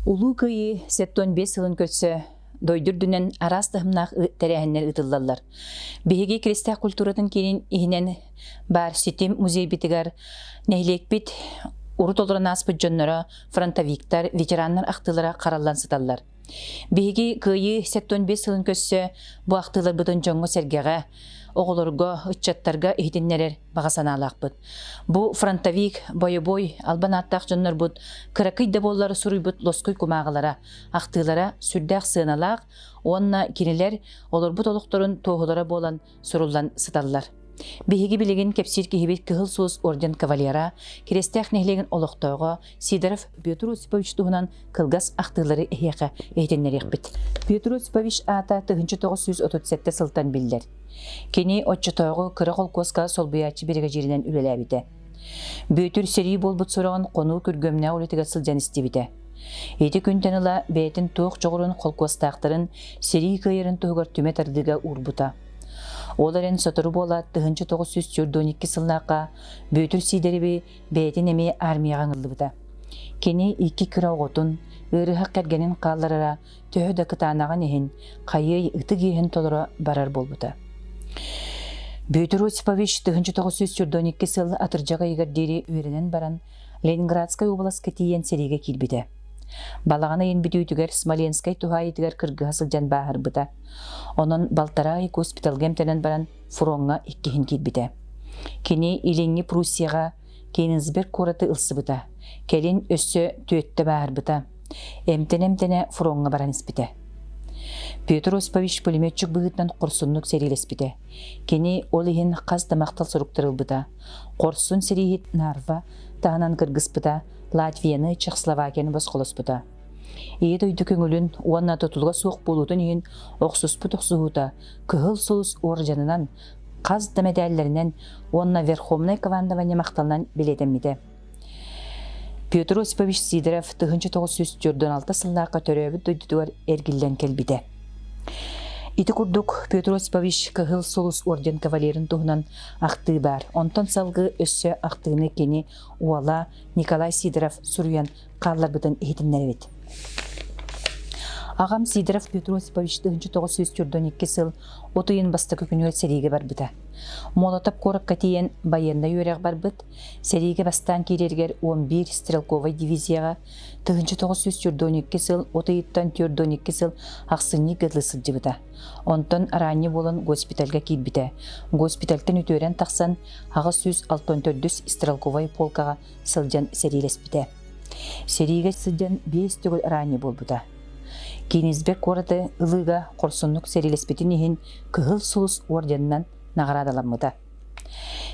Улуу кыйы 75 сылын көтсө дойдурдунан арастыхымнах тәрәһеннер ытыллалар. Биһиги крестьян культуратын кинин ихинен бар ситим музей битигар нәһилекпит урут олорон аспыт жоннора фронтовиктар, ветераннар ахтылара караллан сыталлар. Биһиги кыйы 75 сылын көтсө бу ахтылар бытын жоңго сергеге оголорго, ыччаттарга ихитиннерер багасанаалаакпыт. Бу фронтовик, бойобой, албанаттак жоннор бут, кыракыйда боллары суруйбут лоскуй кумаагалара, ахтылара сүрдәк сыналаак, онна кинилер олорбут олукторун тоохулара болан суруллан сыталлар. Биһиги билигин кепсир кихибит кыһыл суус орден кавалера, крестьян нехлеген олохтоого Сидоров Петр Осипович туһунан кылгас ахтылары эхиэхэ эхитиннерихбит. Петр Осипович ата 1937 сылтан биллер. Кени отчотоого кыра колкоска солбуячы бригадиринен үлеләбите. Бөтүр сери болбут сорогон кону күргөмнө олетига сылжан истибите. Эти күнтенила бетин тоох жогорун колкостактарын сери кыйырын тугар түмө тардыга урбута. Оларын сотору бола 1942 сылнака бөтүр сидереби бетин эми армияга ыңыллыбыта. Кени 2 кыра оготун ырыхак кергенин кааларара төһө кытаанаган эхин кайы ыты киһин толоро барар болбута. Петр Осипович 1942 сыл атыржага игердери үйренен баран Ленинградскай областка тиен сериге килбите. Балагана ен бүтүйтүгер Смоленскай тухайытыгер кыргыга сылжан баахырбыта. Онон Балтарай госпиталгемтенен баран фронга иккихин килбите. Кени Илеңи Пруссияга Кенигсберг кораты ылсыбыта. Келин өссө түөттө баахырбыта. Эмтене фронга баран испите. Петр Осипович пулеметчик быгытнан корсуннук серилеспите. Кени ол ихин каз тамактал соруктарылбыта. Корсун серихит Нарва тағынан кыргыспыта, Латвияны, Чехословакияны басқолоспыта. Ийет өйді көңілін уанна тотулға суық болудың үйін оқсуспыт оқсуғыта, кығыл соус оржанынан, қаз дәмедәлілерінен уанна верховный командование мақталынан білетеммеді. Петр Осипович Сидоров 1946 сыллаққа төрөбіт дөйдігер әргілден келбіде. Ити курдук Петр Осипович кыһыл солус орден кавалерин туһунан ахты бар. Онтон салгы өссө ахтыны кени уала Николай Сидоров суруян кааларбытын ихитиннеребит. Агам Сидоров Петр Осипович 1942 сыл отыйын бастакы күнүгө сериге барбыта. Молотов коракка тиен байында үйрәк барбыт, сериге бастан кирергер 11 стрелковый дивизияга 1942 сыл отыйыттан 42 сыл аксынны гыдлысыл жыбыта. Онтон аранны болон госпитальга килбите. Госпитальтен үтөрен таксан ага 164 стрелковый полкага сылжан серилеспите. Сериге сылжан 5 төгөл аранны болбута. Кенигсберг кораты ылыга корсуннук серилеспитин ихин кыһыл сулус орденнан наградаланмыта.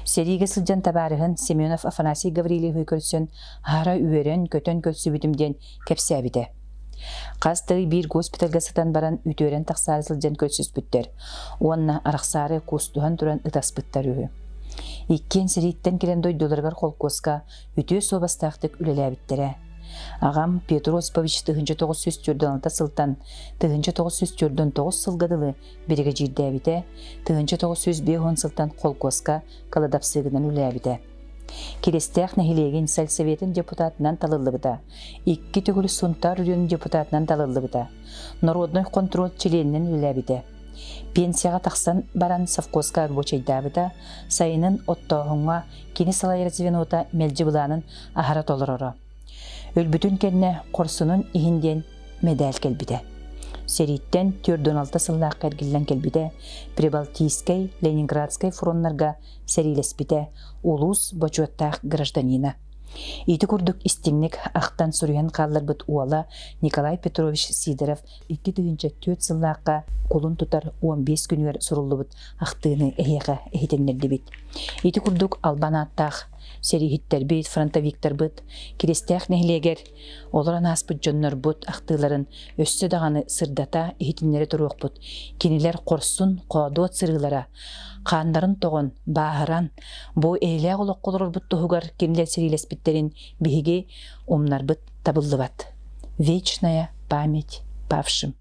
Сериге сылжан табарыгын Семенов Афанасий Гаврилий көрсөн хара үйөрен көтөн көлсүбүтүмден кепсәбите. Кастыгы бир госпитальга сытан баран үтөрен таксары сылжан көлсүспүттер. Уанна араксары кустухан туран ытаспыттар үһү. Иккен сериттен келен дойдоларгар колкоска үтө собастактык үлеләбиттере. Агам Петр Осипович 1946 сылтан 1949 сылгадылы береге жирдәбите, 1905 сылтан колкоска каладапсыгынан үләбите. Келестәк нәһилеген сельсоветін депутатынан талылыбыда, 2 төгілі сунтар үрінің депутатынан талылыбыда, народной контроль членінен үләбите. Пенсияға тақсан баран совхозға бочайдабыда, сайынын оттоғынға кені салайыр звенота мелжібыланын ахара толырыры. Өлбүтүн кенне корсунун ихинден медаль келбиде. Сериттен 46 сыллаак эргилен келбиде. Прибалтийской, Ленинградской фронтнарга серилеспите. Улус бочуаттаах гражданина. Ити курдук истиңник ахтан суруян кааларбыт уала Николай Петрович Сидоров 2-4 сыллаакка колун тутар 15 күнүгер суруллубут ахтыны эхеге эхитеннердибит. Ити курдук албанаттаах серихиттер бит, фронтовиктер бит, крестьян нехлегер, олоран аспыт жоннор бут ахтыларын өссө даганы сырдата эхитиннери туруок бут. Кинилер корсун коодуот сырылара, кандарын тогон, баахаран, бу эле олокколор бут тугар кинилер серилеспиттерин биһиги умнар бит табыллыбат. Вечная память павшим.